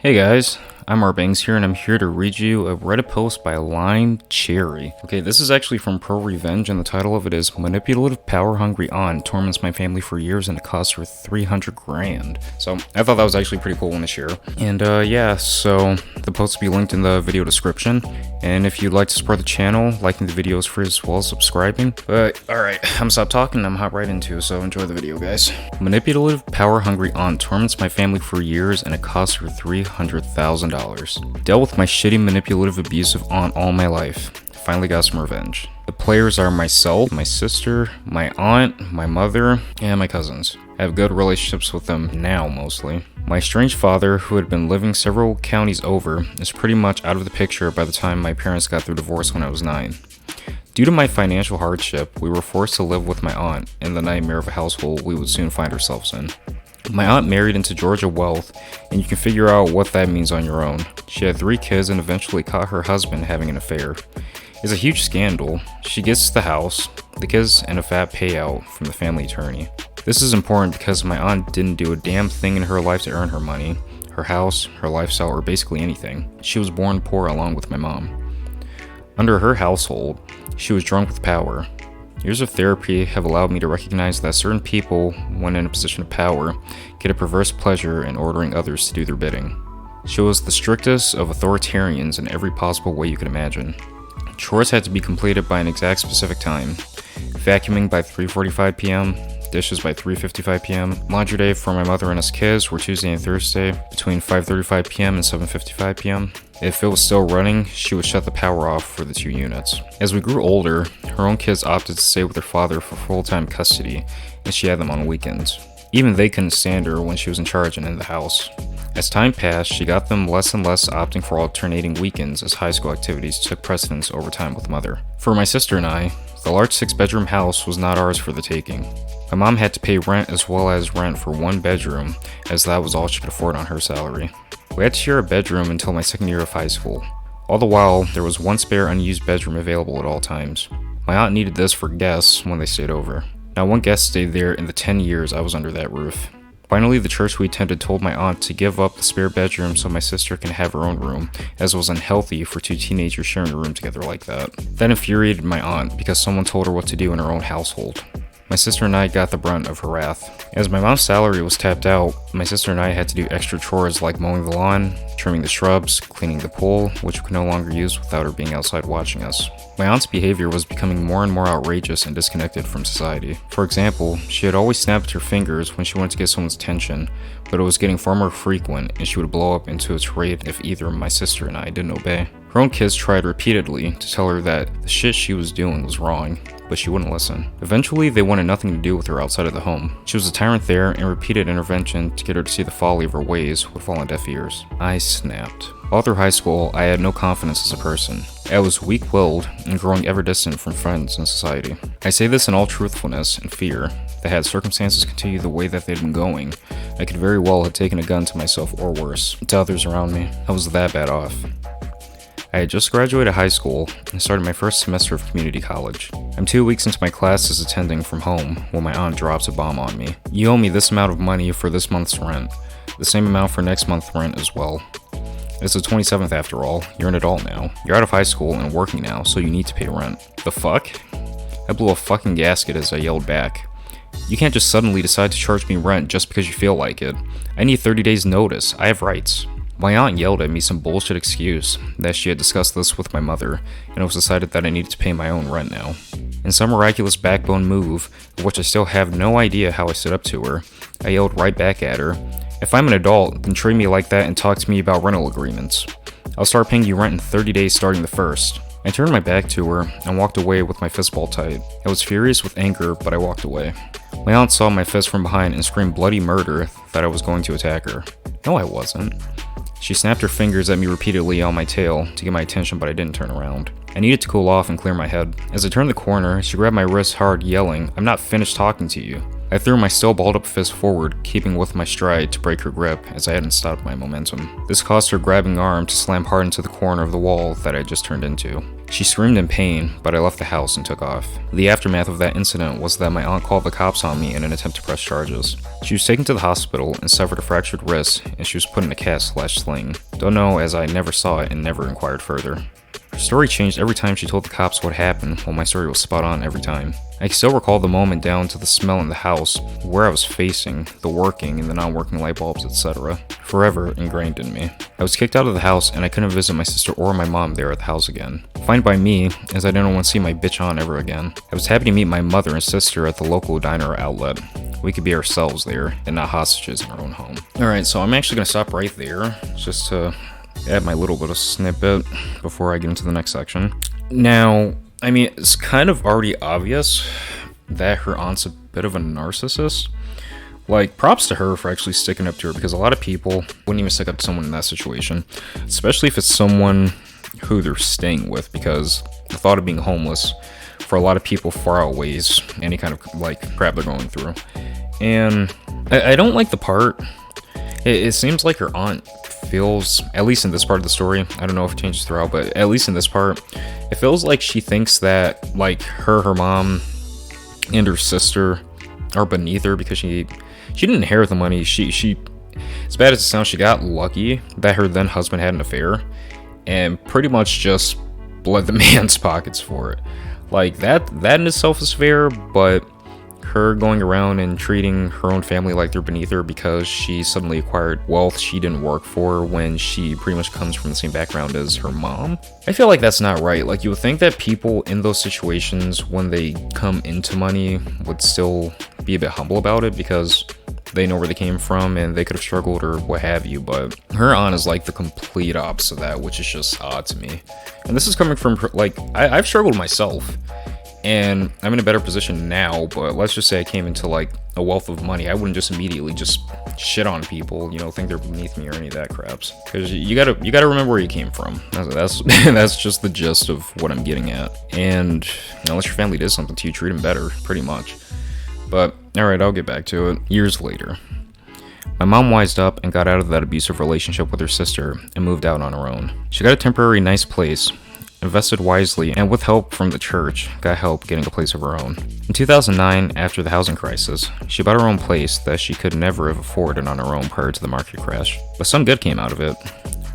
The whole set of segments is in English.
Hey guys, I'm rBangerz here and I'm here to read you a Reddit post by Lime Cherry. Okay, this is actually from ProRevenge and the title of it is Manipulative Power-Hungry Aunt Torments My Family for Years and it costs her 300 grand. So I thought that was actually pretty cool one to share. And yeah, so the post will be linked in the video description. And if you'd like to support the channel, liking the video is free as well as subscribing. But alright, I'm stop talking, I'm hop right into it, so enjoy the video guys. Manipulative Power-Hungry Aunt Torments My Family for Years and it costs her $300,000. Dealt with my shitty, manipulative, abusive aunt all my life. Finally got some revenge. The players are myself, my sister, my aunt, my mother, and my cousins. I have good relationships with them now, mostly. My estranged father, who had been living several counties over, is pretty much out of the picture by the time my parents got through divorce when I was 9. Due to my financial hardship, we were forced to live with my aunt in the nightmare of a household we would soon find ourselves in. My aunt married into Georgia wealth, and you can figure out what that means on your own. She had 3 kids and eventually caught her husband having an affair. It's a huge scandal. She gets the house, the kids, and a fat payout from the family attorney. This is important because my aunt didn't do a damn thing in her life to earn her money, her house, her lifestyle, or basically anything. She was born poor along with my mom. Under her household, she was drunk with power. Years of therapy have allowed me to recognize that certain people, when in a position of power, get a perverse pleasure in ordering others to do their bidding. She was the strictest of authoritarians in every possible way you could imagine. Chores had to be completed by an exact specific time. Vacuuming by 3:45 p.m., dishes by 3:55 p.m. Laundry day for my mother and us kids were Tuesday and Thursday between 5:35 p.m. and 7:55 p.m. If it was still running, she would shut the power off for the 2 units. As we grew older, her own kids opted to stay with their father for full-time custody, and she had them on weekends. Even they couldn't stand her when she was in charge and in the house. As time passed, she got them less and less opting for alternating weekends as high school activities took precedence over time with mother. For my sister and I, the large 6-bedroom house was not ours for the taking. My mom had to pay rent as well as rent for 1 bedroom, as that was all she could afford on her salary. We had to share a bedroom until my second year of high school. All the while, there was 1 spare unused bedroom available at all times. My aunt needed this for guests when they stayed over. Not one guest stayed there in the 10 years I was under that roof. Finally, the church we attended told my aunt to give up the spare bedroom so my sister can have her own room, as it was unhealthy for 2 teenagers sharing a room together like that. That infuriated my aunt because someone told her what to do in her own household. My sister and I got the brunt of her wrath. As my mom's salary was tapped out, my sister and I had to do extra chores like mowing the lawn, trimming the shrubs, cleaning the pool, which we could no longer use without her being outside watching us. My aunt's behavior was becoming more and more outrageous and disconnected from society. For example, she had always snapped her fingers when she wanted to get someone's attention, but it was getting far more frequent and she would blow up into a tirade if either my sister and I didn't obey. Her own kids tried repeatedly to tell her that the shit she was doing was wrong, but she wouldn't listen. Eventually, they wanted nothing to do with her outside of the home. She was a tyrant there, and repeated intervention to get her to see the folly of her ways would fall on deaf ears. I snapped. All through high school, I had no confidence as a person. I was weak-willed and growing ever distant from friends and society. I say this in all truthfulness and fear that had circumstances continue the way that they'd been going, I could very well have taken a gun to myself or worse, to others around me. I was that bad off. I had just graduated high school and started my first semester of community college. I'm 2 weeks into my classes attending from home when my aunt drops a bomb on me. You owe me this amount of money for this month's rent, the same amount for next month's rent as well. It's the 27th after all, you're an adult now. You're out of high school and working now, so you need to pay rent. The fuck? I blew a fucking gasket as I yelled back. You can't just suddenly decide to charge me rent just because you feel like it. I need 30 days notice, I have rights. My aunt yelled at me some bullshit excuse that she had discussed this with my mother, and it was decided that I needed to pay my own rent now. In some miraculous backbone move, of which I still have no idea how I stood up to her, I yelled right back at her, "If I'm an adult, then treat me like that and talk to me about rental agreements. I'll start paying you rent in 30 days starting the 1st. I turned my back to her and walked away with my fist ball tight. I was furious with anger, but I walked away. My aunt saw my fist from behind and screamed bloody murder that I was going to attack her. No, I wasn't. She snapped her fingers at me repeatedly on my tail to get my attention, but I didn't turn around. I needed to cool off and clear my head. As I turned the corner, she grabbed my wrist hard, yelling, "I'm not finished talking to you." I threw my still balled up fist forward, keeping with my stride to break her grip as I hadn't stopped my momentum. This caused her grabbing arm to slam hard into the corner of the wall that I just turned into. She screamed in pain, but I left the house and took off. The aftermath of that incident was that my aunt called the cops on me in an attempt to press charges. She was taken to the hospital and suffered a fractured wrist, and she was put in a cast/sling. Don't know, as I never saw it and never inquired further. Her story changed every time she told the cops what happened, while my story was spot on every time. I can still recall the moment down to the smell in the house, where I was facing, the working and the non-working light bulbs, etc. Forever ingrained in me. I was kicked out of the house and I couldn't visit my sister or my mom there at the house again. Fine by me, as I didn't want to see my bitch on ever again. I was happy to meet my mother and sister at the local diner or outlet. We could be ourselves there, and not hostages in our own home. Alright, so I'm actually going to stop right there, just to add my little bit of snippet before I get into the next section. Now, I mean, it's kind of already obvious that her aunt's a bit of a narcissist. Like, props to her for actually sticking up to her, because a lot of people wouldn't even stick up to someone in that situation, especially if it's someone who they're staying with, because the thought of being homeless for a lot of people far outweighs any kind of like crap they're going through. And I don't like the part. It seems like her aunt feels, at least in this part of the story, I don't know if it changes throughout, but at least in this part, it feels like she thinks that like her mom and her sister are beneath her because she didn't inherit the money. She as bad as it sounds, she got lucky that her then husband had an affair and pretty much just bled the man's pockets for it. Like that in itself is fair, but her going around and treating her own family like they're beneath her because she suddenly acquired wealth she didn't work for when she pretty much comes from the same background as her mom, I feel like that's not right. Like, you would think that people in those situations, when they come into money, would still be a bit humble about it because they know where they came from and they could have struggled or what have you, but her aunt is like the complete opposite of that, which is just odd to me. And this is coming from her, like, I've struggled myself. And I'm in a better position now, but let's just say I came into like a wealth of money. I wouldn't just immediately just shit on people, you know, think they're beneath me or any of that craps. Because you gotta remember where you came from. That's that's just the gist of what I'm getting at. And unless your family did something to you, treat them better, pretty much. But alright, I'll get back to it. Years later, my mom wised up and got out of that abusive relationship with her sister and moved out on her own. She got a temporary nice place, invested wisely, and with help from the church, got help getting a place of her own. In 2009, after the housing crisis, she bought her own place that she could never have afforded on her own prior to the market crash. But some good came out of it.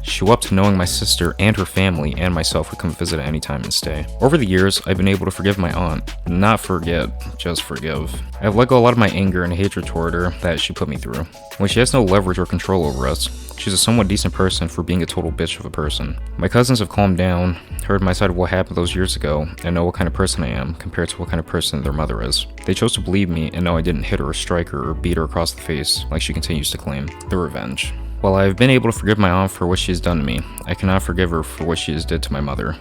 She woke up to knowing my sister and her family and myself would come visit at any time and stay. Over the years, I've been able to forgive my aunt. Not forget, just forgive. I've let go a lot of my anger and hatred toward her that she put me through. When she has no leverage or control over us, she's a somewhat decent person for being a total bitch of a person. My cousins have calmed down, heard my side of what happened those years ago, and know what kind of person I am compared to what kind of person their mother is. They chose to believe me and know I didn't hit her or strike her or beat her across the face like she continues to claim. The revenge. While I have been able to forgive my aunt for what she has done to me, I cannot forgive her for what she has did to my mother.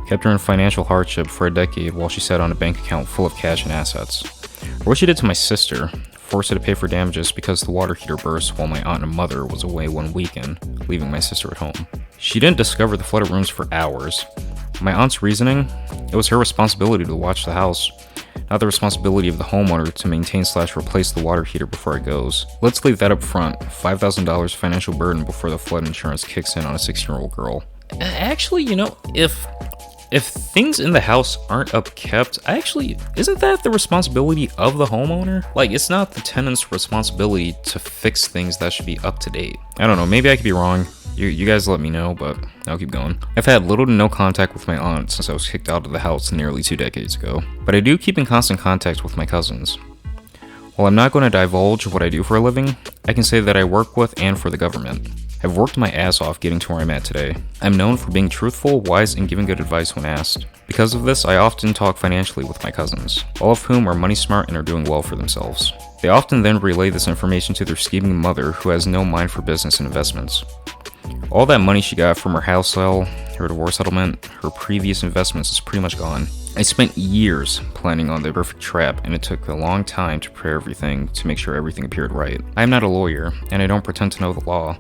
Kept her in financial hardship for a decade while she sat on a bank account full of cash and assets. Or what she did to my sister, forced her to pay for damages because the water heater burst while my aunt and mother was away one weekend, leaving my sister at home. She didn't discover the flooded rooms for hours. My aunt's reasoning? It was her responsibility to watch the house, not the responsibility of the homeowner to maintain/replace the water heater before it goes. Let's leave that up front, $5,000 financial burden before the flood insurance kicks in on a 16-year-old girl. Actually, you know, if things in the house aren't upkept, isn't that the responsibility of the homeowner? Like, it's not the tenant's responsibility to fix things that should be up to date. I don't know, maybe I could be wrong. You guys let me know, but I'll keep going. I've had little to no contact with my aunt since I was kicked out of the house nearly 2 decades ago, but I do keep in constant contact with my cousins. While I'm not going to divulge what I do for a living, I can say that I work with and for the government. I've worked my ass off getting to where I'm at today. I'm known for being truthful, wise, and giving good advice when asked. Because of this, I often talk financially with my cousins, all of whom are money smart and are doing well for themselves. They often then relay this information to their scheming mother who has no mind for business and investments. All that money she got from her house sale, her divorce settlement, her previous investments is pretty much gone. I spent years planning on the perfect trap, and it took a long time to prepare everything to make sure everything appeared right. I am not a lawyer, and I don't pretend to know the law,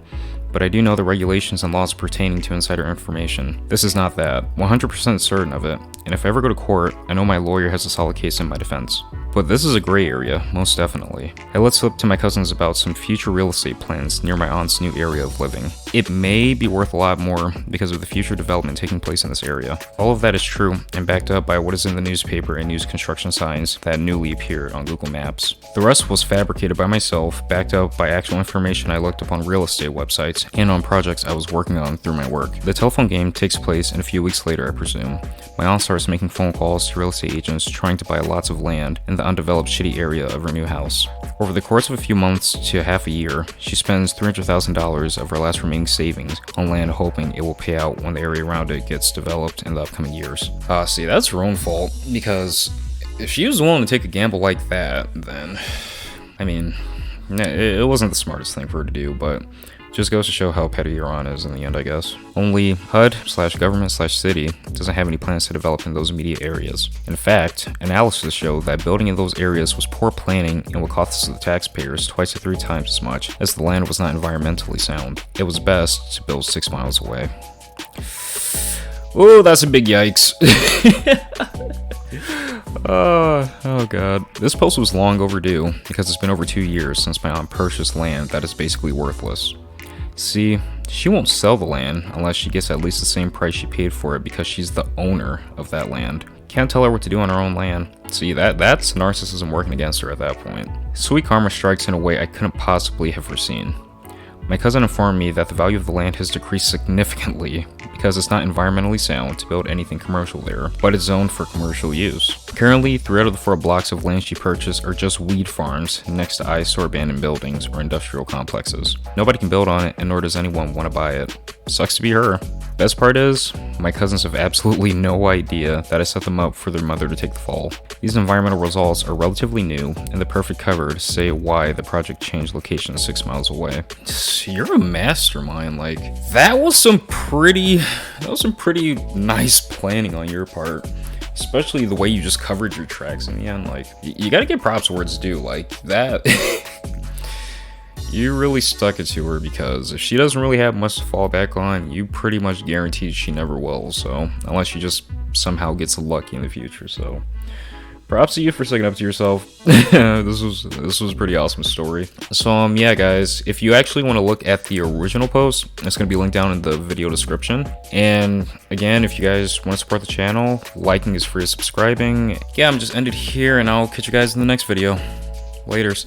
but I do know the regulations and laws pertaining to insider information. This is not that. 100% certain of it, and if I ever go to court, I know my lawyer has a solid case in my defense. But this is a gray area, most definitely. I let slip to my cousins about some future real estate plans near my aunt's new area of living. It may be worth a lot more because of the future development taking place in this area. All of that is true and backed up by what is in the newspaper and news construction signs that newly appeared on Google Maps. The rest was fabricated by myself, backed up by actual information I looked up on real estate websites and on projects I was working on through my work. The telephone game takes place in a few weeks later, I presume. My aunt starts making phone calls to real estate agents trying to buy lots of land in the undeveloped shitty area of her new house. Over the course of a few months to half a year, she spends $300,000 of her last remaining savings on land, hoping it will pay out when the area around it gets developed in the upcoming years. See, that's her own fault, because if she was willing to take a gamble like that, then, I mean, it wasn't the smartest thing for her to do, but just goes to show how petty your aunt is in the end, I guess. Only HUD/government/city doesn't have any plans to develop in those immediate areas. In fact, analysis showed that building in those areas was poor planning and would cost the taxpayers twice to 3 times as much, as the land was not environmentally sound. It was best to build 6 miles away. Oh, that's a big yikes. Oh god. This post was long overdue because it's been over 2 years since my aunt purchased land that is basically worthless. See, she won't sell the land unless she gets at least the same price she paid for it because she's the owner of that land. Can't tell her what to do on her own land. See, that's narcissism working against her at that point. Sweet karma strikes in a way I couldn't possibly have foreseen. My cousin informed me that the value of the land has decreased significantly because it's not environmentally sound to build anything commercial there, but it's zoned for commercial use. Currently, 3 out of the 4 blocks of land she purchased are just weed farms next to eyesore abandoned buildings or industrial complexes. Nobody can build on it, and nor does anyone want to buy it. Sucks to be her. Best part is, my cousins have absolutely no idea that I set them up for their mother to take the fall. These environmental results are relatively new and the perfect cover to say why the project changed location 6 miles away. You're a mastermind. Like, that was some pretty nice planning on your part. Especially the way you just covered your tracks in the end. Like, you gotta give props where it's due. Like, that... You really stuck it to her, because if she doesn't really have much to fall back on, you pretty much guaranteed she never will, so unless she just somehow gets lucky in the future. So props to you for sticking up to yourself. This was a pretty awesome story. So yeah guys, if you actually want to look at the original post, it's going to be linked down in the video description. And again, if you guys want to support the channel, liking is free, subscribing. Yeah, I'm just ended here, and I'll catch you guys in the next video. Laters.